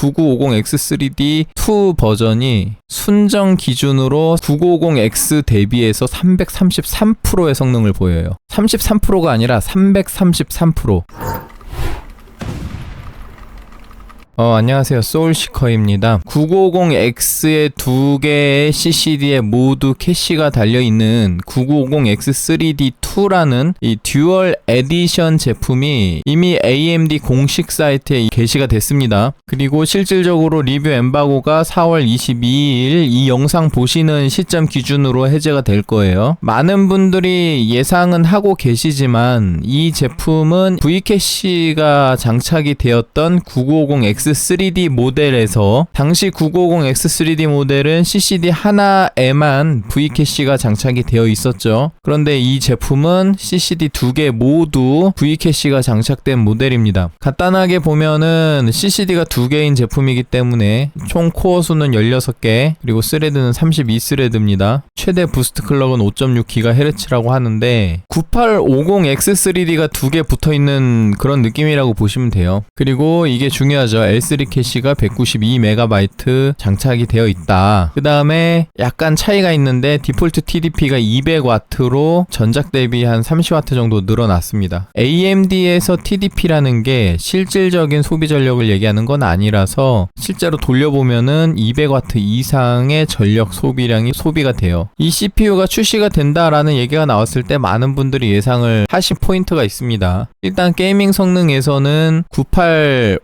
9950X3D2 버전이 순정 기준으로 950X 대비해서 333%의 성능을 보여요. 33%가 아니라 333%. 안녕하세요. 소울시커입니다. 950X의 두 개의 CCD에 모두 캐시가 달려있는 990X3D2라는 이 듀얼 에디션 제품이 이미 AMD 공식 사이트에 게시가 됐습니다. 그리고 실질적으로 리뷰 엠바고가 4월 22일 이 영상 보시는 시점 기준으로 해제가 될 거예요. 많은 분들이 예상은 하고 계시지만 이 제품은 V캐시가 장착이 되었던 950X 3D 모델에서 당시 950X3D 모델은 CCD 하나에만 V캐시가 장착이 되어 있었죠. 그런데 이 제품은 CCD 두 개 모두 V캐시가 장착된 모델입니다. 간단하게 보면은 CCD가 두 개인 제품이기 때문에 총 코어 수는 16개, 그리고 스레드는 32스레드입니다. 최대 부스트 클럭은 5.6GHz라고 하는데 9850X3D가 두 개 붙어있는 그런 느낌이라고 보시면 돼요. 그리고 이게 중요하죠. L3 캐시가 192MB 장착이 되어 있다. 그 다음에 약간 차이가 있는데 디폴트 TDP가 200W로 전작 대비 한 30W 정도 늘어났습니다. AMD에서 TDP라는 게 실질적인 소비 전력을 얘기하는 건 아니라서 실제로 돌려보면은 200W 이상의 전력 소비량이 소비가 돼요. 이 CPU가 출시가 된다라는 얘기가 나왔을 때 많은 분들이 예상을 하신 포인트가 있습니다. 일단 게이밍 성능에서는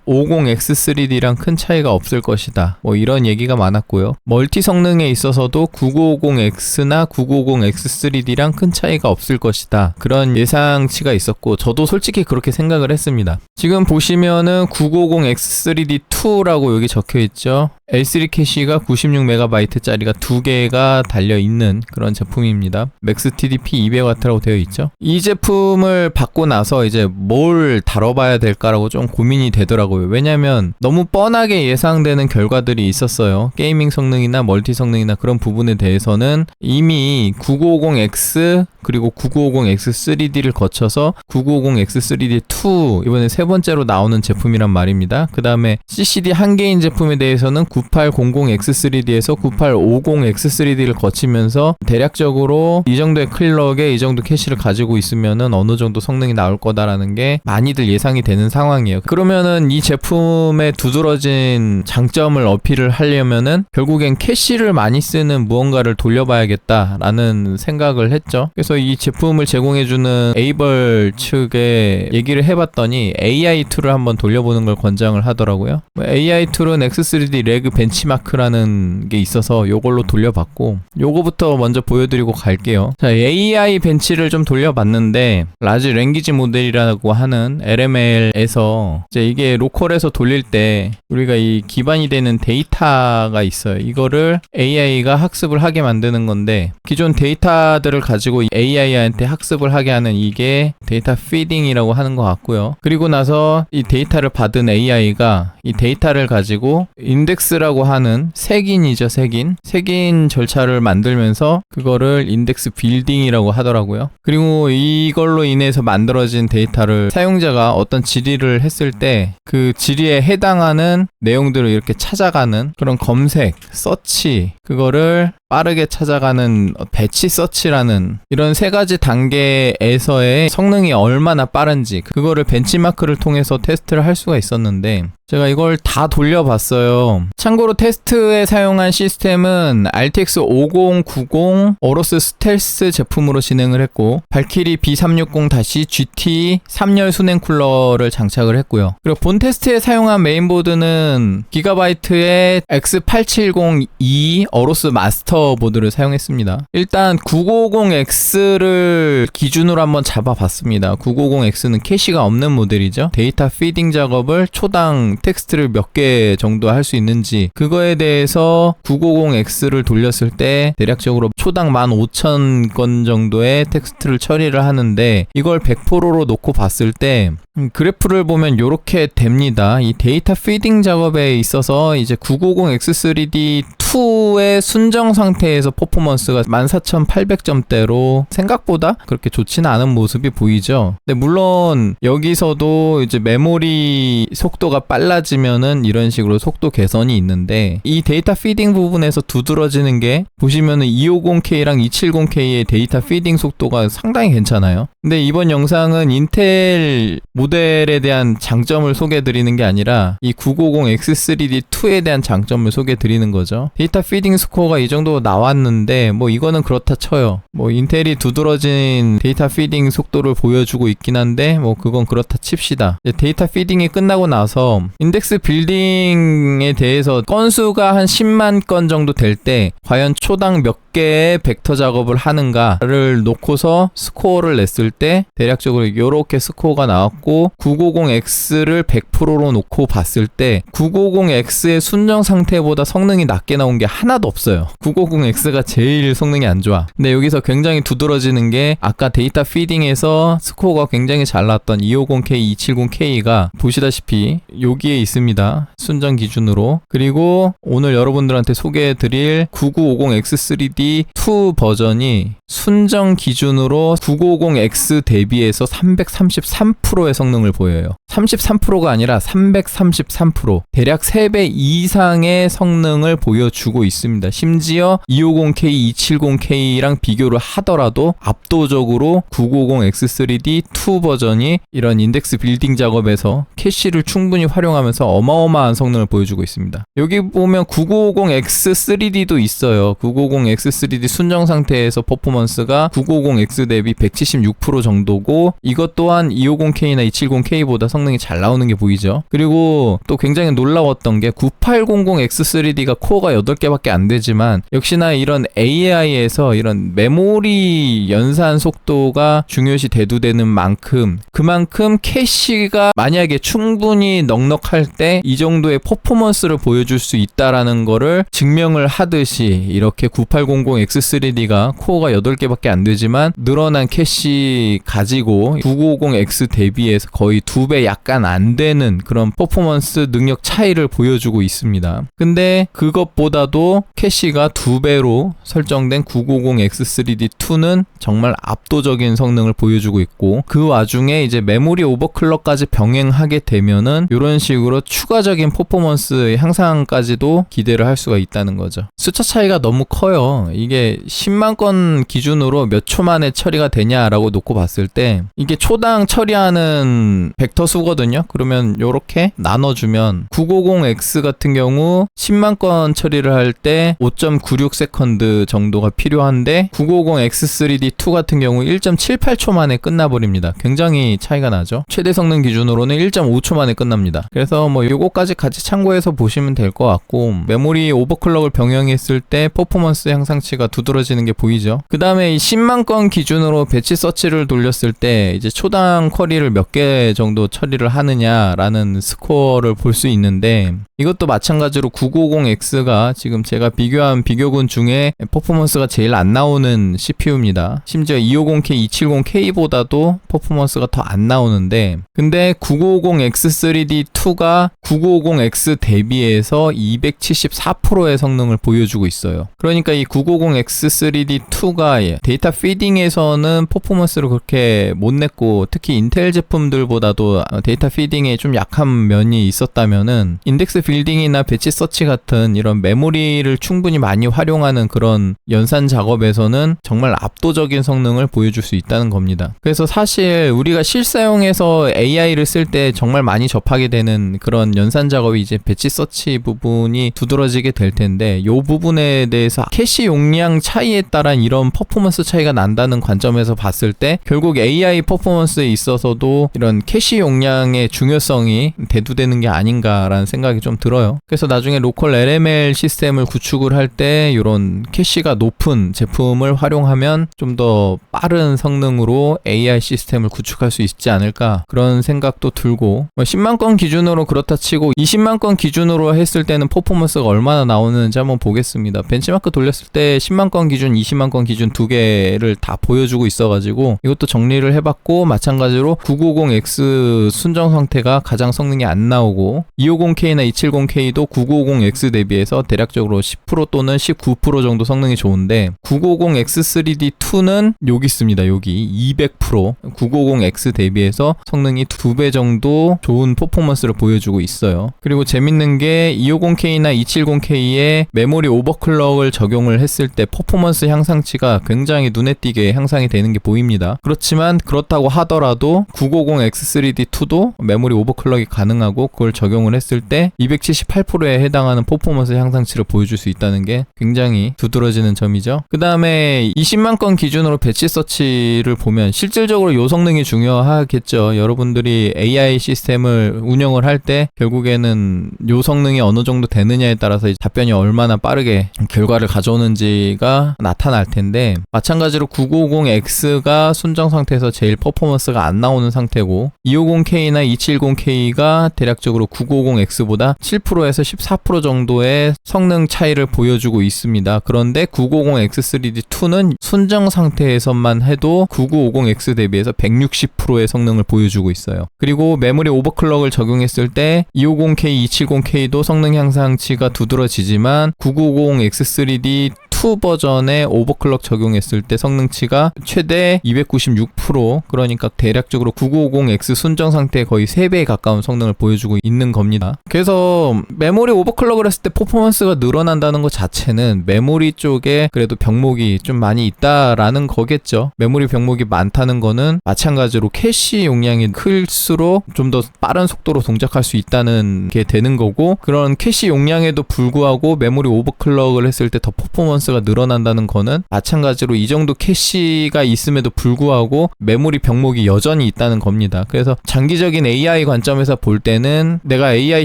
9850X3D랑 큰 차이가 없을 것이다. 뭐 이런 얘기가 많았고요. 멀티 성능에 있어서도 9950X나 950X3D랑 큰 차이가 없을 것이다. 그런 예상치가 있었고 저도 솔직히 그렇게 생각을 했습니다. 지금 보시면은 950X3D2라고 여기 적혀있죠. L3 캐시가 96MB짜리가 두 개가 달려있는 그런 제품입니다. 맥스 TDP 200W라고 되어 있죠. 이 제품을 받고 나서 이제 뭘 다뤄봐야 될까라고 좀 고민이 되더라고요. 왜냐면 너무 뻔하게 예상되는 결과들이 있었어요. 게이밍 성능이나 멀티 성능이나 그런 부분에 대해서는 이미 950X 그리고 9950X3D를 거쳐서 950X3D2 이번에 세 번째로 나오는 제품이란 말입니다. 그 다음에 CCD 한 개인 제품에 대해서는 9800X3D에서 9850X3D를 거치면서 대략적으로 이 정도의 클럭에 이 정도 캐시를 가지고 있으면은 어느 정도 성능이 나올 거다라는 게 많이들 예상이 되는 상황이에요. 그러면은 이 제품의 두드러진 장점을 어필을 하려면은 결국엔 캐시를 많이 쓰는 무언가를 돌려봐야겠다라는 생각을 했죠. 그래서 이 제품을 제공해주는 에이벌 측에 얘기를 해봤더니 AI2를 한번 돌려보는 걸 권장을 하더라고요. AI2는 X3D 레그 벤치마크라는 게 있어서 요걸로 돌려봤고, 요거부터 먼저 보여드리고 갈게요. 자, AI 벤치를 좀 돌려봤는데 라지 랭귀지 모델이라고 하는 LML에서 이제 이게 로컬에서 돌릴 때 우리가 이 기반이 되는 데이터가 있어요. 이거를 AI가 학습을 하게 만드는 건데 기존 데이터들을 가지고 AI한테 학습을 하게 하는 이게 데이터 피딩이라고 하는 것 같고요. 그리고 나서 이 데이터를 받은 AI가 이 데이터를 가지고 인덱스라고 하는 색인이죠. 색인 절차를 만들면서 그거를 인덱스 빌딩이라고 하더라고요. 그리고 이걸로 인해서 만들어진 데이터를 사용자가 어떤 질의를 했을 때 그 질의에 해당하는 내용들을 이렇게 찾아가는 그런 검색, 서치, 그거를 빠르게 찾아가는 배치 서치라는 이런 세 가지 단계에서의 성능이 얼마나 빠른지 그거를 벤치마크를 통해서 테스트를 할 수가 있었는데 제가 이걸 다 돌려봤어요. 참고로 테스트에 사용한 시스템은 RTX 5090 어로스 스텔스 제품으로 진행을 했고 발키리 B360-GT 3열 순행 쿨러를 장착을 했고요. 그리고 본 테스트에 사용한 메인보드는 기가바이트의 X870E 어로스 마스터 보드를 사용했습니다. 일단 950X를 기준으로 한번 잡아봤습니다. 950X는 캐시가 없는 모델이죠. 데이터 피딩 작업을 초당 텍스트를 몇 개 정도 할 수 있는지 그거에 대해서 950X를 돌렸을 때 대략적으로 초당 15,000건 정도의 텍스트를 처리를 하는데 이걸 100%로 놓고 봤을 때 그래프를 보면 이렇게 됩니다. 이 데이터 피딩 작업에 있어서 이제 990X3D2의 순정 상태에서 퍼포먼스가 14,800점대로 생각보다 그렇게 좋지는 않은 모습이 보이죠. 근데 물론 여기서도 이제 메모리 속도가 빨라지면은 이런 식으로 속도 개선이 있는데, 이 데이터 피딩 부분에서 두드러지는 게 보시면은 250K랑 270K의 데이터 피딩 속도가 상당히 괜찮아요. 근데 이번 영상은 인텔 모델에 대한 장점을 소개해드리는 게 아니라 이 990X3D2에 대한 장점을 소개해드리는 거죠. 데이터 피딩 스코어가 이 정도 나왔는데 뭐 이거는 그렇다 쳐요. 뭐 인텔이 두드러진 데이터 피딩 속도를 보여주고 있긴 한데 뭐 그건 그렇다 칩시다. 데이터 피딩이 끝나고 나서 인덱스 빌딩에 대해서 건수가 한 10만 건 정도 될 때 과연 초당 몇 개의 벡터 작업을 하는가를 놓고서 스코어를 냈을 때 대략적으로 이렇게 스코어가 나왔고, 990X를 100%로 놓고 봤을 때 950X의 순정 상태보다 성능이 낮게 나온 게 하나도 없어요. 950X가 제일 성능이 안 좋아. 근데 여기서 굉장히 두드러지는 게 아까 데이터 피딩에서 스코어가 굉장히 잘 나왔던 250K, 270K가 보시다시피 여기에 있습니다. 순정 기준으로. 그리고 오늘 여러분들한테 소개해드릴 9950X3D 2 버전이 순정 기준으로 950X 대비해서 333%의 성능을 보여요. 33%가 아니라 333%. 대략 3배 이상의 성능을 보여주고 있습니다. 심지어 250K, 270K랑 비교를 하더라도 압도적으로 990X3D2 버전이 이런 인덱스 빌딩 작업에서 캐시를 충분히 활용하면서 어마어마한 성능을 보여주고 있습니다. 여기 보면 990X3D도 있어요. 990X3D 순정 상태에서 퍼포먼스가 950X 대비 176% 정도고, 이것 또한 250K나 270K보다 성능이 잘 나오는 게 보이죠. 그리고 또 굉장히 놀라웠던 게 9800X3D가 코어가 8개밖에 안 되지만 역시나 이런 AI에서 이런 메모리 연산 속도가 중요시 대두되는 만큼 그만큼 캐시가 만약에 충분히 넉넉할 때 이 정도의 퍼포먼스를 보여줄 수 있다라는 거를 증명을 하듯이, 이렇게 9800X3D가 코어가 8개밖에 안 되지만 늘어난 캐시 가지고 950X 대비해서 거의 2배 약간 안 되는 그런 퍼포먼스 능력 차이를 보여주고 있습니다. 근데 그것보다도 캐시가 2배로 설정된 990X3D2는 정말 압도적인 성능을 보여주고 있고, 그 와중에 이제 메모리 오버클럭까지 병행하게 되면은 이런 식으로 추가적인 퍼포먼스 향상까지도 기대를 할 수가 있다는 거죠. 숫자 차이가 너무 커요. 이게 10만 건 기준으로 몇 초 만에 처리가 되냐라고 놓고 봤을 때 이게 초당 처리하는 벡터 수거든요. 그러면 요렇게 나눠주면 950X 같은 경우 10만 건 처리를 할 때 5.96세컨드 정도가 필요한데 950X3D2 같은 경우 1.78초 만에 끝나버립니다. 굉장히 차이가 나죠. 최대 성능 기준으로는 1.5초 만에 끝납니다. 그래서 뭐 요거까지 같이 참고해서 보시면 될 것 같고, 메모리 오버클럭을 병행했을 때 퍼포먼스 향상치가 두드러지는 게 보이죠. 그 다음에 이 10만 건 기준으로 배치 서치를 돌렸을 때 이제 초당 쿼리를 몇 개 정도 처리를 하느냐라는 스코어를 볼 수 있는데, 이것도 마찬가지로 950X가 지금 제가 비교한 비교군 중에 퍼포먼스가 제일 안 나오는 CPU입니다. 심지어 250K, 270K보다도 퍼포먼스가 더 안 나오는데, 근데 990X3D2가 950X 대비해서 274%의 성능을 보여주고 있어요. 그러니까 이 990X3D2가 데이터 피딩에서는 퍼포먼스를 그렇게 못 냈고, 특히 인텔 제품들보다도 데이터 피딩에 좀 약한 면이 있었다면은 인덱스 빌딩이나 배치 서치 같은 이런 메모리를 충분히 많이 활용하는 그런 연산 작업에서는 정말 압도적인 성능을 보여줄 수 있다는 겁니다. 그래서 사실 우리가 실사용에서 AI를 쓸 때 정말 많이 접하게 되는 그런 연산 작업이 이제 배치 서치 부분이 두드러지게 될 텐데, 이 부분에 대해서 캐시 용량 차이에 따른 이런 퍼포먼스 차이가 난다는 관점에서 봤을 때 결국 AI 퍼포먼스에 있어서도 이런 캐시 용량의 중요성이 대두되는 게 아닌가라는 생각이 좀 들어요. 그래서 나중에 로컬 LML 시스템을 구축을 할 때 이런 캐시가 높은 제품을 활용하면 좀 더 빠른 성능으로 AI 시스템을 구축할 수 있지 않을까, 그런 생각도 들고, 10만 건 기준으로 그렇다 치고 20만 건 기준으로 했을 때는 퍼포먼스가 얼마나 나오는지 한번 보겠습니다. 벤치마크 돌렸을 때 때 10만 건 기준, 20만 건 기준 두 개를 다 보여주고 있어가지고 이것도 정리를 해봤고, 마찬가지로 950X 순정 상태가 가장 성능이 안 나오고 250K나 270K도 950X 대비해서 대략적으로 10% 또는 19% 정도 성능이 좋은데 950X3D2는 여기 있습니다. 여기 200% 950X 대비해서 성능이 2배 정도 좋은 퍼포먼스를 보여주고 있어요. 그리고 재밌는 게 250K나 270K에 메모리 오버클럭을 적용을 했을 때 퍼포먼스 향상치가 굉장히 눈에 띄게 향상이 되는 게 보입니다. 그렇지만 그렇다고 하더라도 950X3D2도 메모리 오버클럭이 가능하고 그걸 적용을 했을 때 278%에 해당하는 퍼포먼스 향상치를 보여줄 수 있다는 게 굉장히 두드러지는 점이죠. 그 다음에 20만 건 기준으로 배치 서치를 보면 실질적으로 요 성능이 중요하겠죠. 여러분들이 AI 시스템을 운영을 할 때 결국에는 요 성능이 어느 정도 되느냐에 따라서 답변이 얼마나 빠르게 결과를 가져오는지가 나타날 텐데, 마찬가지로 950X가 순정 상태에서 제일 퍼포먼스가 안 나오는 상태고 250K나 270K가 대략적으로 950X보다 7%에서 14% 정도의 성능 차이를 보여주고 있습니다. 그런데 950X3D2는 순정 상태에서만 해도 9950X 대비해서 160%의 성능을 보여주고 있어요. 그리고 메모리 오버클럭을 적용했을 때 250K, 270K도 성능 향상치가 두드러지지만 990X3D 2 버전의 오버클럭 적용했을 때 성능치가 최대 296%, 그러니까 대략적으로 9950X 순정 상태에 거의 3배에 가까운 성능을 보여주고 있는 겁니다. 그래서 메모리 오버클럭을 했을 때 퍼포먼스가 늘어난다는 것 자체는 메모리 쪽에 그래도 병목이 좀 많이 있다라는 거겠죠. 메모리 병목이 많다는 거는 마찬가지로 캐시 용량이 클수록 좀 더 빠른 속도로 동작할 수 있다는 게 되는 거고, 그런 캐시 용량에도 불구하고 메모리 오버클럭을 했을 때 더 퍼포먼스가 늘어난다는 거는 마찬가지로 이 정도 캐시가 있음에도 불구하고 메모리 병목이 여전히 있다는 겁니다. 그래서 장기적인 AI 관점에서 볼 때는 내가 AI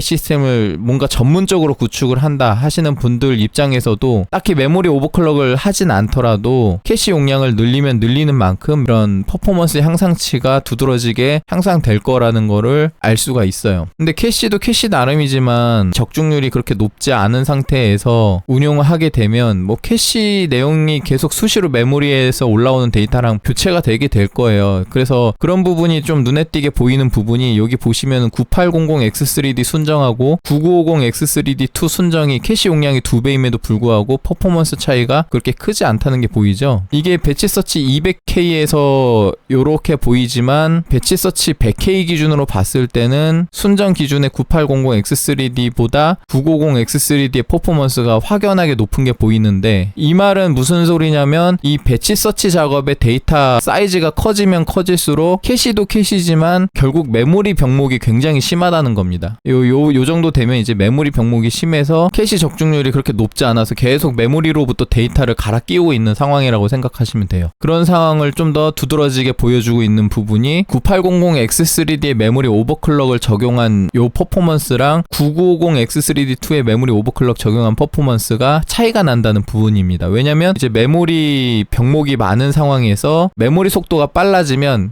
시스템을 뭔가 전문적으로 구축을 한다 하시는 분들 입장에서도 딱히 메모리 오버클럭을 하진 않더라도 캐시 용량을 늘리면 늘리는 만큼 이런 퍼포먼스 향상치가 두드러지게 향상될 거라는 거를 알 수가 있어요. 근데 캐시도 캐시 나름이지만 적중률이 그렇게 높지 않은 상태에서 운용을 하게 되면 뭐 캐시 내용이 계속 수시로 메모리에서 올라오는 데이터랑 교체가 되게 될 거예요. 그래서 그런 부분이 좀 눈에 띄게 보이는 부분이 여기 보시면 9800X3D 순정하고 9950X3D2 순정이 캐시 용량이 2배임에도 불구하고 퍼포먼스 차이가 그렇게 크지 않다는 게 보이죠. 이게 배치 서치 200K에서 요렇게 보이지만 배치 서치 100K 기준으로 봤을 때는 순정 기준의 9800X3D보다 950X3D의 퍼포먼스가 확연하게 높은 게 보이는데, 이 말은 무슨 소리냐면 이 배치 서치 작업의 데이터 사이즈가 커지면 커질수록 캐시도 캐시지만 결국 메모리 병목이 굉장히 심하다는 겁니다. 요 정도 되면 이제 메모리 병목이 심해서 캐시 적중률이 그렇게 높지 않아서 계속 메모리로부터 데이터를 갈아 끼우고 있는 상황이라고 생각하시면 돼요. 그런 상황을 좀 더 두드러지게 보여주고 있는 부분이 9800X3D의 메모리 오버클럭을 적용한 요 퍼포먼스랑 9950X3D2의 메모리 오버클럭 적용한 퍼포먼스가 차이가 난다는 부분입니다. 왜냐면 이제 메모리 병목이 많은 상황에서 메모리 속도가 빨라지는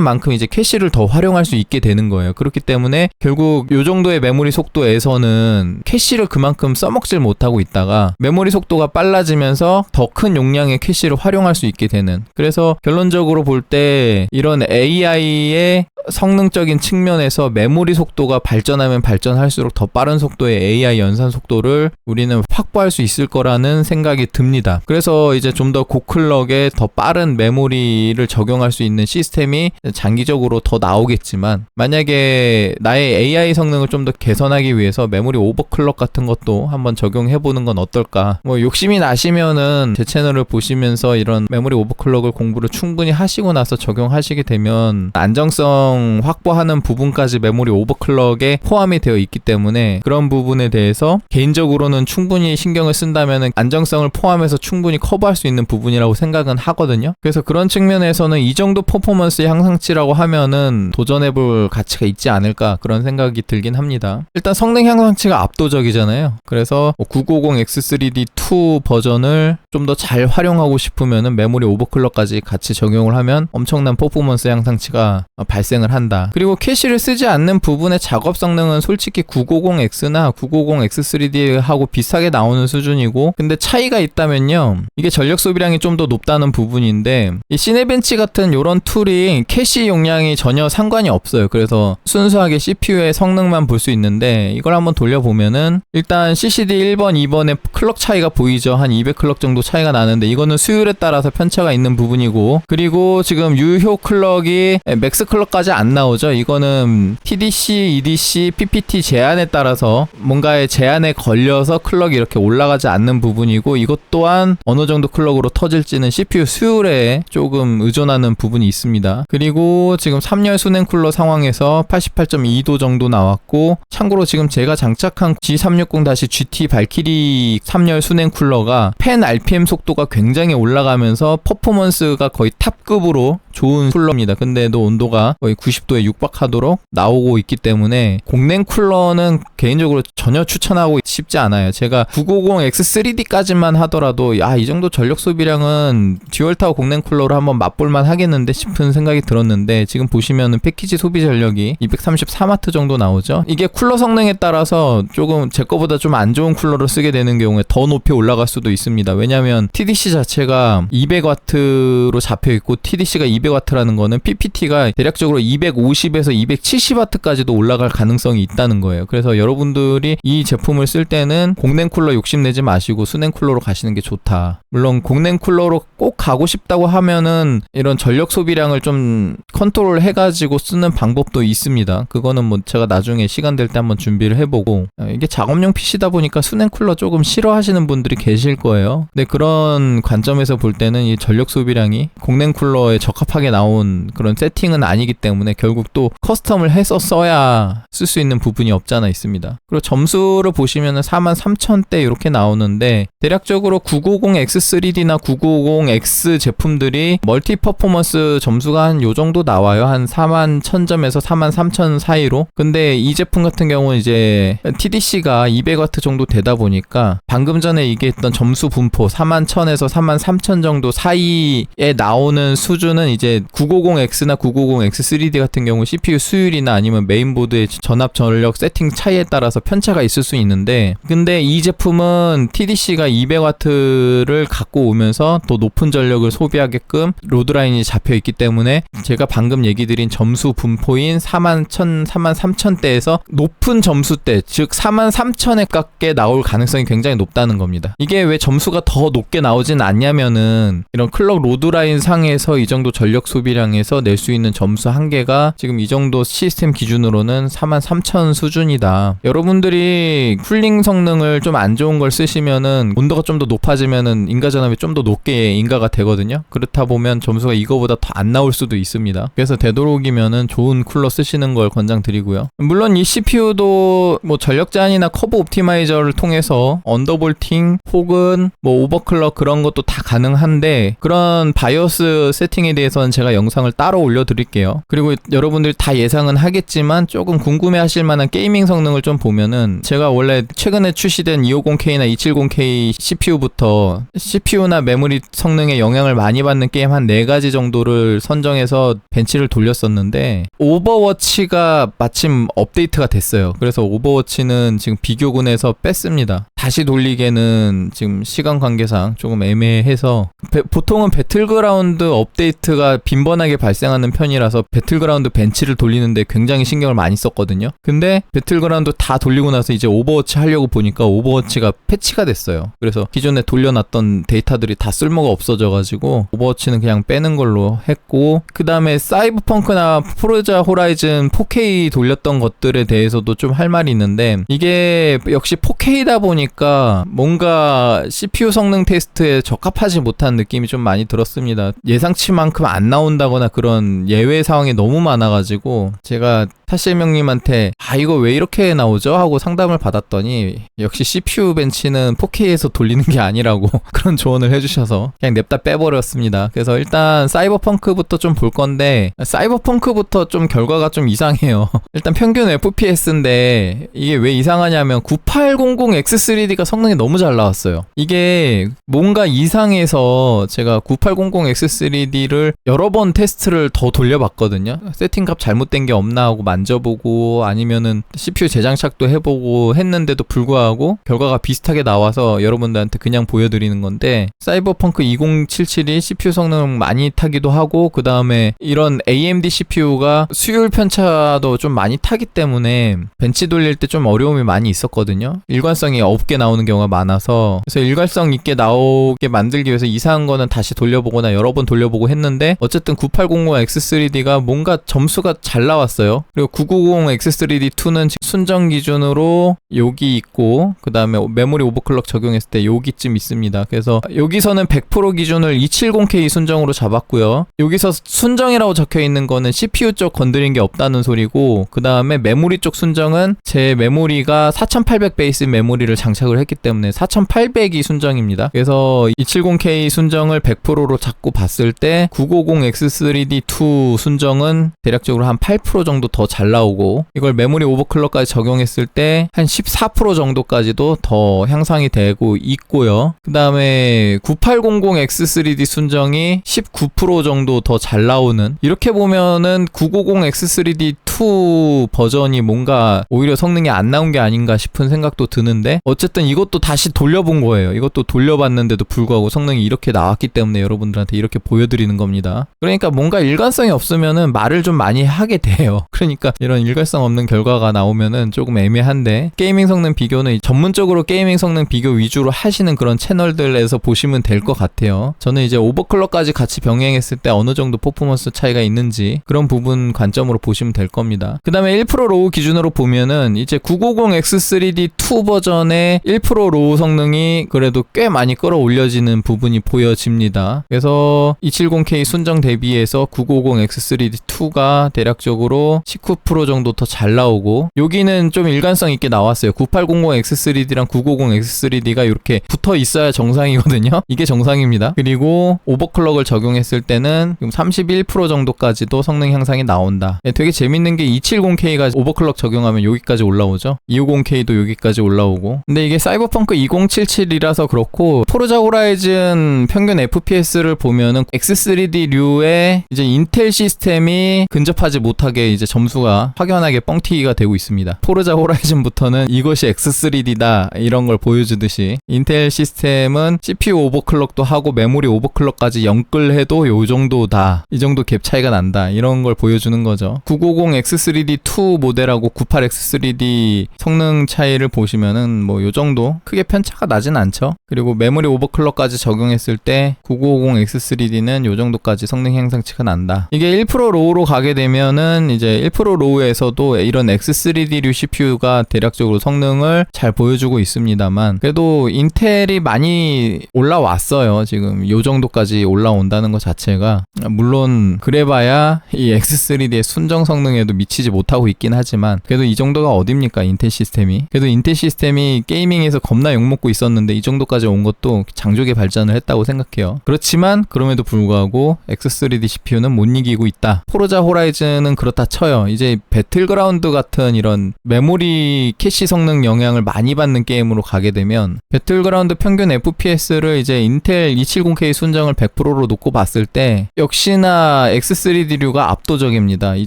만큼 이제 캐시를 더 활용할 수 있게 되는 거예요. 그렇기 때문에 결국 요 정도의 메모리 속도에서는 캐시를 그만큼 써먹질 못하고 있다가 메모리 속도가 빨라지면서 더 큰 용량의 캐시를 활용할 수 있게 되는, 그래서 결론적으로 볼 때 이런 AI의 성능적인 측면에서 메모리 속도가 발전하면 발전할수록 더 빠른 속도의 AI 연산 속도를 우리는 확보할 수 있을 거라는 생각이 듭니다. 그래서 이제 좀 더 고클럭에 더 빠른 메모리를 적용할 수 있는 시스템이 장기적으로 더 나오겠지만, 만약에 나의 AI 성능을 좀 더 개선하기 위해서 메모리 오버클럭 같은 것도 한번 적용해보는 건 어떨까. 뭐 욕심이 나시면은 제 채널을 보시면서 이런 메모리 오버클럭을 공부를 충분히 하시고 나서 적용하시게 되면 안정성 확보하는 부분까지 메모리 오버클럭에 포함이 되어 있기 때문에 그런 부분에 대해서 개인적으로는 충분히 신경을 쓴다면 안정성을 포함해서 충분히 커버할 수 있는 부분이라고 생각은 하거든요. 그래서 그런 측면에서는 이 정도 퍼포먼스 향상치라고 하면은 도전해볼 가치가 있지 않을까, 그런 생각이 들긴 합니다. 일단 성능 향상치가 압도적이잖아요. 그래서 950X3D2 버전을 좀 더 잘 활용하고 싶으면은 메모리 오버클럭까지 같이 적용을 하면 엄청난 퍼포먼스 향상치가 발생을 한다. 그리고 캐시를 쓰지 않는 부분의 작업 성능은 솔직히 950X나 950X3D하고 비슷하게 나오는 수준이고, 근데 차이가 있다면요, 이게 전력 소비량이 좀 더 높다는 부분인데, 이 시네벤치 같은 요런 툴이 캐시 용량이 전혀 상관이 없어요. 그래서 순수하게 CPU의 성능만 볼 수 있는데, 이걸 한번 돌려보면은 일단 CCD 1번, 2번의 클럭 차이가 보이죠. 한 200클럭 정도 차이가 나는데, 이거는 수율에 따라서 편차가 있는 부분이고, 그리고 지금 유효 클럭이 맥스 클럭까지 안 나오죠. 이거는 TDC, EDC, PPT 제한에 따라서 뭔가의 제한에 걸려서 클럭이 이렇게 올라가지 않는 부분이고, 이것 또한 어느 정도 클럭으로 터질지는 CPU 수율에 조금 의존하는 부분이 있습니다. 그리고 지금 3열 수냉 쿨러 상황에서 88.2도 정도 나왔고, 참고로 지금 제가 장착한 G360-GT 발키리 3열 수냉 쿨러가 팬 RPM 속도가 굉장히 올라가면서 퍼포먼스가 거의 탑급으로 좋은 쿨러입니다. 근데도 온도가 거의 90도에 육박하도록 나오고 있기 때문에 공냉 쿨러는 개인적으로 전혀 추천하고 싶지 않아요. 제가 990X3D까지만 하더라도 이 정도 전력 소비량은 듀얼타워 공냉 쿨러로 한번 맛볼만 하겠는데 싶은 생각이 들었는데, 지금 보시면은 패키지 소비 전력이 234W 정도 나오죠. 이게 쿨러 성능에 따라서 조금 제 거보다 좀 안 좋은 쿨러를 쓰게 되는 경우에 더 높이 올라갈 수도 있습니다. 왜냐면 TDC 자체가 200W로 잡혀 있고, TDC가 200W라는 거는 PPT가 대략적으로 250에서 270W까지도 올라갈 가능성이 있다는 거예요. 그래서 여러분들이 이 제품을 쓸 때는 공냉 쿨러 욕심내지 마시고 수냉 쿨러로 가시는 게 좋다. 물론 공냉 쿨러로 꼭 가고 싶다고 하면은 이런 전력 소비량을 좀 컨트롤 해가지고 쓰는 방법도 있습니다. 그거는 뭐 제가 나중에 시간 될 때 한번 준비를 해보고, 이게 작업용 PC다 보니까 수냉 쿨러 조금 싫어하시는 분들이 계실 거예요. 근데 그런 관점에서 볼 때는 이 전력 소비량이 공냉 쿨러에 적합하게 나온 그런 세팅은 아니기 때문에 결국 또 커스텀을 해서 써야 쓸 수 있는 부분이 없잖아 있습니다. 그리고 점수를 보시면은 43,000대 이렇게 나오는데, 대략적으로 990X3D나 990X 제품들이 멀티 퍼포먼스 점수가 한 요 정도 나와요. 한 41,000점에서 43,000 사이로. 근데 이 제품 같은 경우는 이제 TDC가 200W 정도 되다 보니까 방금 전에 얘기했던 점수 분포 41,000에서 43,000 정도 사이에 나오는 수준은 이제 950X나 990X3D 같은 경우 CPU 수율이나 아니면 메인보드의 전압 전력 세팅 차이에 따라서 편차가 있을 수 있는데, 근데 이 제품은 TDC가 200W를 갖고 오면서 더 높은 전력을 소비하게끔 로드라인이 잡혀 있기 때문에 제가 방금 얘기 드린 점수 분포인 41,000, 43,000대에서 높은 점수대, 즉 43,000에 가깝게 나올 가능성이 굉장히 높다는 겁니다. 이게 왜 점수가 더 높게 나오진 않냐면은 이런 클럭 로드라인 상에서 이 정도 전력 소비량에서 낼 수 있는 점수 한계가 지금 이 정도 시스템 기준으로는 43,000 수준이다. 여러분들이 쿨링 성능을 좀 안 좋은 걸 쓰시면은 온도가 좀 더 높아지면은 인가 전압이 좀 더 높게 인가가 되거든요. 그렇다 보면 점수가 이거보다 더 안 나올 수도 있습니다. 그래서 되도록이면은 좋은 쿨러 쓰시는 걸 권장드리고요. 물론 이 CPU도 뭐 전력 제한이나 커브 옵티마이저를 통해서 언더볼팅 혹은 뭐 오버클럭 그런 것도 다 가능한데, 그런 바이오스 세팅에 대해서는 제가 영상을 따로 올려드릴게요. 그리고 여러분들 다 예상은 하겠지만 조금 궁금해하실 만한 게이밍 성능을 좀 보면은, 제가 원래 최근에 출시된 250K나 270K CPU부터 CPU나 메모리 성능에 영향을 많이 받는 게임 한 4가지 정도를 선정해서 벤치를 돌렸었는데, 오버워치가 마침 업데이트가 됐어요. 그래서 오버워치는 지금 비교군에서 뺐습니다. 다시 돌리기에는 지금 시간 관계상 조금 애매해서, 보통은 배틀그라운드 업데이트가 빈번하게 발생하는 편이라서 배틀그라운드 벤치를 돌리는데 굉장히 신경을 많이 썼거든요. 근데 배틀그라운드 다 돌리고 나서 이제 오버워치 하려고 보니까 오버워치가 패치가 됐어요. 그래서 기존에 돌려놨던 데이터들이 다 쓸모가 없어져가지고 오버워치는 그냥 빼는 걸로 했고, 그 다음에 사이버펑크나 포르자 호라이즌 4K 돌렸던 것들에 대해서도 좀 할 말이 있는데, 이게 역시 4K다 보니까 뭔가 CPU 성능 테스트에 적합하지 못한 느낌이 좀 많이 들었습니다. 예상치만큼 안 나온다거나 그런 예외 상황이 너무 많아가지고 제가 타실명님한테 이거 왜 이렇게 나오죠? 하고 상담을 받았더니 역시 CPU 벤치는 4K에서 돌리는 게 아니라고 그런 조언을 해주셔서 그냥 냅다 빼버렸습니다. 그래서 일단 사이버펑크부터 좀 볼 건데 사이버펑크부터 좀 결과가 좀 이상해요. 일단 평균 FPS인데 이게 왜 이상하냐면 9800X3D가 성능이 너무 잘 나왔어요. 이게 뭔가 이상해서 제가 9800X3D를 여러 번 테스트를 더 돌려봤거든요. 세팅값 잘못된 게 없나 하고 만져보고 아니면은 CPU 재장착도 해보고 했는데도 불구하고 결과가 비슷하게 나와서 여러분들한테 그냥 보여드리는 건데 사이버펑크 2077이 CPU 성능 많이 타기도 하고 그 다음에 이런 AMD CPU가 수율 편차도 좀 많이 타기 때문에 벤치 돌릴 때 좀 어려움이 많이 있었거든요. 일관성이 없게 나오는 경우가 많아서 그래서 일관성 있게 나오게 만들기 위해서 이상한 거는 다시 돌려보거나 여러 번 돌려보고 했는데 어쨌든 9800X3D가 뭔가 점수가 잘 나왔어요. 그리고 990X3D2는 순정 기준으로 여기 있고 그 다음에 메모리 오버클럭 적용했을 때 여기쯤 있습니다. 그래서 여기서는 100% 기준을 270K 순정으로 잡았고요. 여기서 순정이라고 적혀있는 거는 CPU 쪽 건드린 게 없다는 소리고 그 다음에 메모리 쪽 순정은 제 메모리가 4800 베이스 메모리를 장착을 했기 때문에 4800이 순정입니다. 그래서 270K 순정을 100%로 잡고 봤을 때 990X3D2 순정은 대략적으로 한 8% 정도 더 잘 나오고 이걸 메모리 오버클럭까지 적용했을 때 한 14% 정도까지도 더 향상이 되고 있고요. 그 다음에 9800X3D 순정이 19% 정도 더 잘 나오는 이렇게 보면은 990X3D2 버전이 뭔가 오히려 성능이 안 나온 게 아닌가 싶은 생각도 드는데 어쨌든 이것도 다시 돌려본 거예요. 이것도 돌려봤는데도 불구하고 성능이 이렇게 나왔기 때문에 여러분들한테 이렇게 보여드리는 겁니다. 그러니까 뭔가 일관성이 없으면은 말을 좀 많이 하게 돼요. 그러니까 이런 일관성 없는 결과가 나오면은 조금 애매한데 게이밍 성능 비교는 전문적으로 게이밍 성능 비교 위주로 하시는 그런 채널들에서 보시면 될 것 같아요. 저는 이제 오버클럭까지 같이 병행했을 때 어느 정도 퍼포먼스 차이가 있는지 그런 부분 관점으로 보시면 될 겁니다. 그 다음에 1% 로우 기준으로 보면은 이제 990X3D2 버전의 1% 로우 성능이 그래도 꽤 많이 끌어올려지는 부분이 보여집니다. 그래서 270K 순정 대비해서 990X3D2가 대략적으로 19% 정도 더 잘 나오고 여기는 좀 일관성 있게 나왔어요. 9800X3D랑 990X3D가 이렇게 붙어 있어야 정상이거든요. 이게 정상입니다. 그리고 오버클럭을 적용했을 때는 31% 정도까지도 성능 향상이 나온다. 되게 재밌는 게 270K가 오버클럭 적용하면 여기까지 올라오죠. 250K도 여기까지 올라오고. 근데 이게 사이버펑크 2077이라서 그렇고 포르자 호라이즌 평균 FPS를 보면은 X3D류의 이제 인텔 시스템이 근접하지 못하게 이제 점수가 확연하게 뻥튀기가 되고 있습니다. 포르자 호라이즌부터는 이것이 X3D다 이런 걸 보여주듯이 인텔 시스템은 CPU 오버클럭도 하고 메모리 오버클럭까지 연끌해도 요 정도다. 이 정도 갭 차이가 난다. 이런 걸 보여주는 거죠. 990X3D2 모델하고 98X3D 성능 차이를 보시면은 뭐 요 정도 크게 편차가 나진 않죠. 그리고 메모리 오버클럭까지 적용했을 때 9950X3D는 요 정도까지 성능 향상치가 난다. 이게 1% 로우로 가게 되면은 이제 1% 로우에서도 이런 X3D류 CPU가 대략적으로 성능을 잘 보여주고 있습니다만 그래도 인텔이 많이 올라왔어요. 지금 요 정도까지 올라온다는 것 자체가 물론 그래봐야 이 X3D의 순정 성능에도 미치지 못하고 있긴 하지만 그래도 이 정도가 어딥니까 인텔 시스템이. 그래도 인텔 시스템이 게이밍에서 겁나 욕먹고 있었는데 이 정도까지 온 것도 장족의 발전을 했다고 생각해요. 그렇지만 그럼에도 불구하고 X3D CPU는 못 이기고 있다. 포르자 호라이즌은 그렇다 쳐요. 이제 배틀그라운드 같은 이런 메모리 캐시 성능 영향을 많이 받는 게임으로 가게 되면 배틀그라운드 평균 FPS를 이제 인텔 270K 순정을 100%로 놓고 봤을 때 역시나 X3D류가 압도적입니다. 이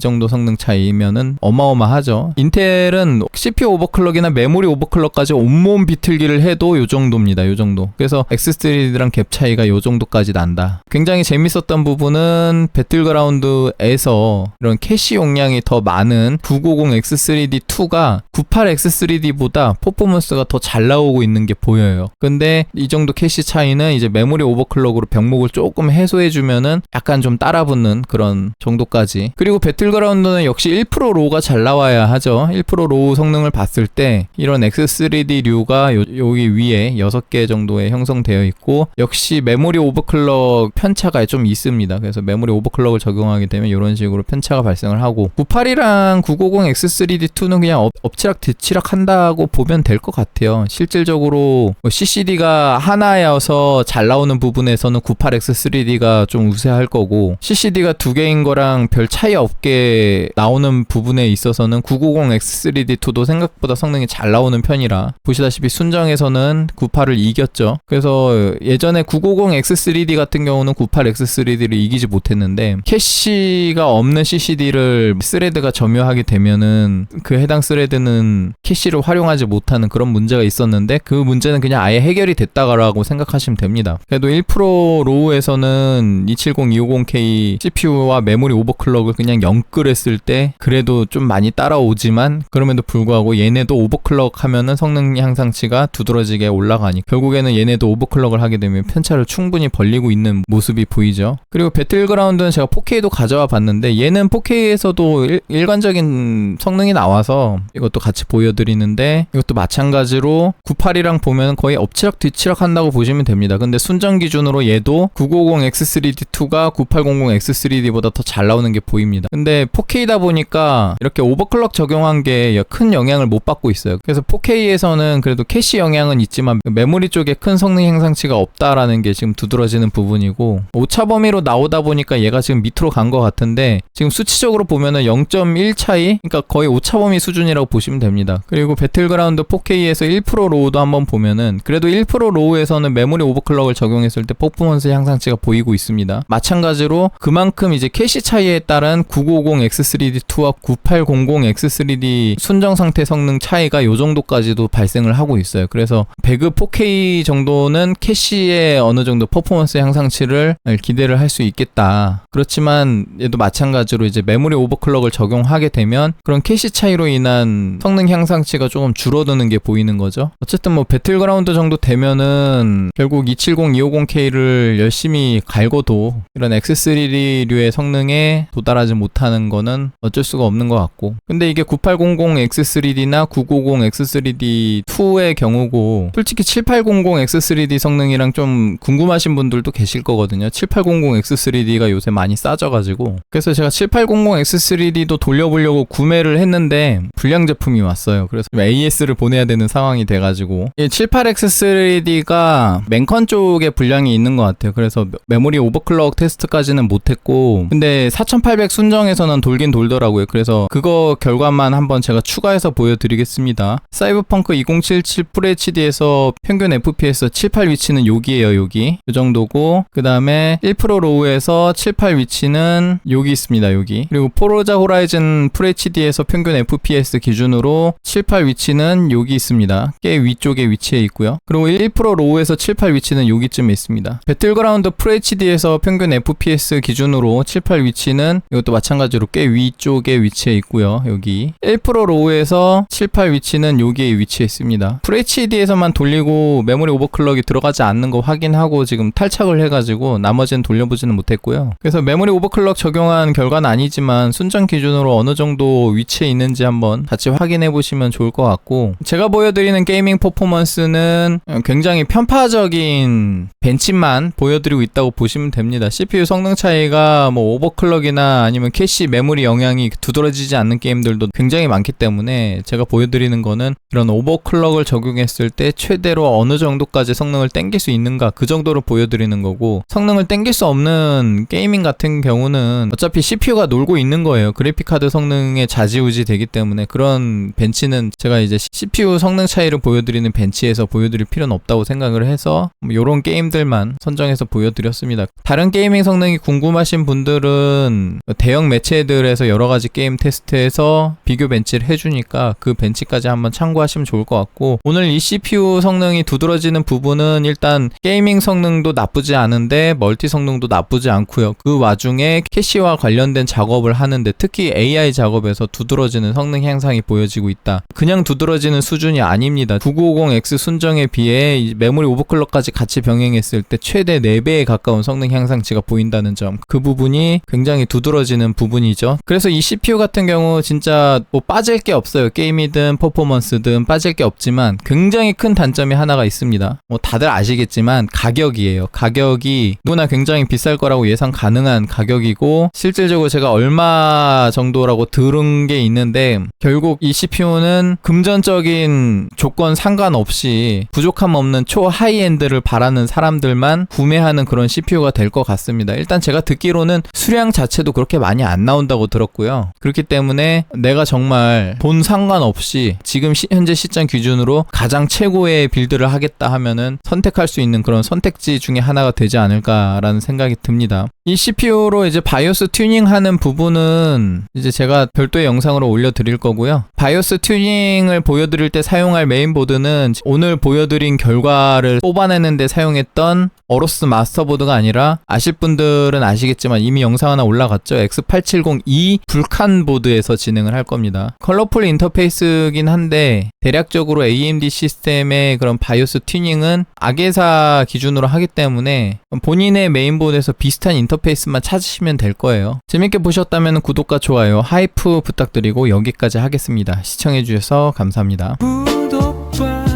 정도 성능 차이면은 어마어마하죠. 인텔은 CPU 오버클럭이나 메모리 오버클럭까지 온몸 비틀기를 해도 요 정도입니다. 요 정도. 그래서 X3D랑 갭 차이가 요 정도까지 난다. 굉장히 재밌었던 부분은 배틀그라운드에서 이런 캐시 용량이 더 많은 990X3D2가 98X3D보다 퍼포먼스가 더 잘 나오고 있는 게 보여요. 근데 이 정도 캐시 차이는 이제 메모리 오버클럭으로 병목을 조금 해소해주면은 약간 좀 따라붙는 그런 정도까지. 그리고 배틀그라운드는 역시 역시 1% 로우가 잘 나와야 하죠. 1% 로우 성능을 봤을 때 이런 X3D류가 여기 위에 6개 정도에 형성되어 있고, 역시 메모리 오버클럭 편차가 좀 있습니다. 그래서 메모리 오버클럭을 적용하게 되면 이런 식으로 편차가 발생을 하고, 98이랑 990 X3D2는 그냥 엎치락 뒤치락 한다고 보면 될 것 같아요. 실질적으로 CCD가 하나여서 잘 나오는 부분에서는 98X3D가 좀 우세할 거고, CCD가 두 개인 거랑 별 차이 없게 나오는 부분에 있어서는 990 X3D2도 생각보다 성능이 잘 나오는 편이라, 보시다시피 순정에서는 98을 이겼죠. 그래서 예전에 990 X3D 같은 경우는 98 X3D를 이기지 못했는데, 캐시가 없는 CCD를 스레드가 점유하게 되면은 그 해당 스레드는 캐시를 활용하지 못하는 그런 문제가 있었는데, 그 문제는 그냥 아예 해결이 됐다라고 생각하시면 됩니다. 그래도 1% 로우에서는 270, 250K CPU와 메모리 오버클럭을 그냥 영끌했을 때 그래도 좀 많이 따라오지만, 그럼에도 불구하고 얘네도 오버클럭 하면은 성능 향상치가 두드러지게 올라가니 결국에는 얘네도 오버클럭을 하게 되면 편차를 충분히 벌리고 있는 모습이 보이죠. 그리고 배틀그라운드는 제가 4K도 가져와 봤는데, 얘는 4K에서도 일관적인 성능이 나와서 이것도 같이 보여드리는데, 이것도 마찬가지로 98이랑 보면 거의 엎치락 뒤치락 한다고 보시면 됩니다. 근데 순정 기준으로 얘도 950 X3D2가 9800 X3D보다 더 잘 나오는 게 보입니다. 근데 4K다 보니까 이렇게 오버클럭 적용한 게 큰 영향을 못 받고 있어요. 그래서 4K에서는 그래도 캐시 영향은 있지만 메모리 쪽에 큰 성능 향상치가 없다라는 게 지금 두드러지는 부분이고, 오차 범위로 나오다 보니까 얘가 지금 밑으로 간 것 같은데, 지금 수치적으로 보면은 0.1 차이? 그러니까 거의 오차 범위 수준이라고 보시면 됩니다. 그리고 배틀그라운드 4K에서 1% 로우도 한번 보면은 그래도 1% 로우에서는 메모리 오버클럭을 적용했을 때 퍼포먼스 향상치가 보이고 있습니다. 마찬가지로 그만큼 이제 캐시 차이에 따른 950 X3D2와 9800 X3D 순정 상태 성능 차이가 요 정도까지도 발생을 하고 있어요. 그래서 배그 4K 정도는 캐시에 어느 정도 퍼포먼스 향상치를 기대를 할 수 있겠다. 그렇지만 얘도 마찬가지로 이제 메모리 오버클럭을 적용하게 되면 그런 캐시 차이로 인한 성능 향상치가 조금 줄어드는 게 보이는 거죠. 어쨌든 뭐 배틀그라운드 정도 되면은 결국 270, 250K를 열심히 갈고도 이런 X3D류의 성능에 도달하지 못하는 거는 어쩔 수가 없는 것 같고, 근데 이게 9800 X3D나 990 X3D2의 경우고, 솔직히 7800 X3D 성능이랑 좀 궁금하신 분들도 계실 거거든요. 7800 X3D가 요새 많이 싸져가지고, 그래서 제가 7800 X3D도 돌려보려고 구매를 했는데 불량 제품이 왔어요. 그래서 AS를 보내야 되는 상황이 돼가지고, 이 78X3D가 맨컨 쪽에 불량이 있는 것 같아요. 그래서 메모리 오버클럭 테스트까지는 못했고, 근데 4800 순정에서는 돌긴 돌더라고요. 그래서 그거 결과만 한번 제가 추가해서 보여드리겠습니다. 사이버펑크 2077 FHD에서 평균 FPS 78 위치는 여기에요. 여기 이 정도고, 그 다음에 1% 로우에서 78 위치는 여기 있습니다. 여기. 그리고 포르자 호라이즌 FHD에서 평균 FPS 기준으로 78 위치는 여기 있습니다. 꽤 위쪽에 위치해 있고요. 그리고 1% 로우에서 78 위치는 여기쯤에 있습니다. 배틀그라운드 FHD에서 평균 FPS 기준으로 78 위치는 이것도 마찬가지로 꽤 위쪽에 위치해 있고요. 여기 1% 로우에서 78 위치는 여기에 위치해 있습니다. FHD에서만 돌리고 메모리 오버클럭이 들어가지 않는 거 확인하고 지금 탈착을 해가지고 나머지는 돌려보지는 못했고요. 그래서 메모리 오버클럭 적용한 결과는 아니지만 순정 기준으로 어느 정도 위치해 있는지 한번 같이 확인해 보시면 좋을 것 같고, 제가 보여드리는 게이밍 퍼포먼스는 굉장히 편파적인 벤치만 보여드리고 있다고 보시면 됩니다. CPU 성능 차이가 뭐 오버클럭이나 아니면 캐시 메모리 영향이 두드러지지 않는 게임들도 굉장히 많기 때문에 제가 보여드리는 거는 이런 오버클럭을 적용했을 때 최대로 어느 정도까지 성능을 땡길 수 있는가, 그 정도로 보여드리는 거고, 성능을 땡길 수 없는 게이밍 같은 경우는 어차피 CPU가 놀고 있는 거예요. 그래픽카드 성능에 좌지우지 되기 때문에 그런 벤치는 제가 이제 CPU 성능 차이를 보여드리는 벤치에서 보여드릴 필요는 없다고 생각을 해서 이런 게임들만 선정해서 보여드렸습니다. 다른 게이밍 성능이 궁금하신 분들은 대형 매체들에서 여러가지 게임 테스트해서 비교 벤치를 해주니까 그 벤치까지 한번 참고하시면 좋을 것 같고, 오늘 이 CPU 성능이 두드러지는 부분은 일단 게이밍 성능도 나쁘지 않은데 멀티 성능도 나쁘지 않고요. 그 와중에 캐시와 관련된 작업을 하는데 특히 AI 작업에서 두드러지는 성능 향상이 보여지고 있다. 그냥 두드러지는 수준이 아닙니다. 9950X 순정에 비해 메모리 오버클럭까지 같이 병행했을 때 최대 4배에 가까운 성능 향상치가 보인다는 점, 그 부분이 굉장히 두드러지는 부분이죠. 그래서 이 CPU 같은 경우 진짜 뭐 빠질 게 없어요. 게임이든 퍼포먼스든 빠질 게 없지만 굉장히 큰 단점이 하나가 있습니다. 뭐 다들 아시겠지만 가격이에요. 가격이 누구나 굉장히 비쌀 거라고 예상 가능한 가격이고, 실질적으로 제가 얼마 정도라고 들은 게 있는데, 결국 이 CPU는 금전적인 조건 상관없이 부족함 없는 초 하이엔드를 바라는 사람들만 구매하는 그런 CPU가 될 것 같습니다. 일단 제가 듣기로는 수량 자체도 그렇게 많이 안 나온다고 들었고요. 그렇기 때문에 내가 정말 돈 상관없이 지금 현재 시점 기준으로 가장 최고의 빌드를 하겠다 하면은 선택할 수 있는 그런 선택지 중에 하나가 되지 않을까라는 생각이 듭니다. 이 CPU로 이제 바이오스 튜닝하는 부분은 이제 제가 별도의 영상으로 올려드릴 거고요. 바이오스 튜닝을 보여드릴 때 사용할 메인보드는 오늘 보여드린 결과를 뽑아내는데 사용했던 어로스 마스터보드가 아니라, 아실 분들은 아시겠지만 이미 영상 하나 올라갔죠. X870E 불칸 보드에서 진행을 할 겁니다. 컬러풀 인터페이스긴 한데 대략적으로 AMD 시스템의 그런 바이오스 튜닝은 악의사 기준으로 하기 때문에 본인의 메인보드에서 비슷한 인터페이스만 찾으시면 될 거예요. 재밌게 보셨다면 구독과 좋아요, 하이프 부탁드리고 여기까지 하겠습니다. 시청해주셔서 감사합니다. 구독과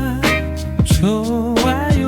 좋아요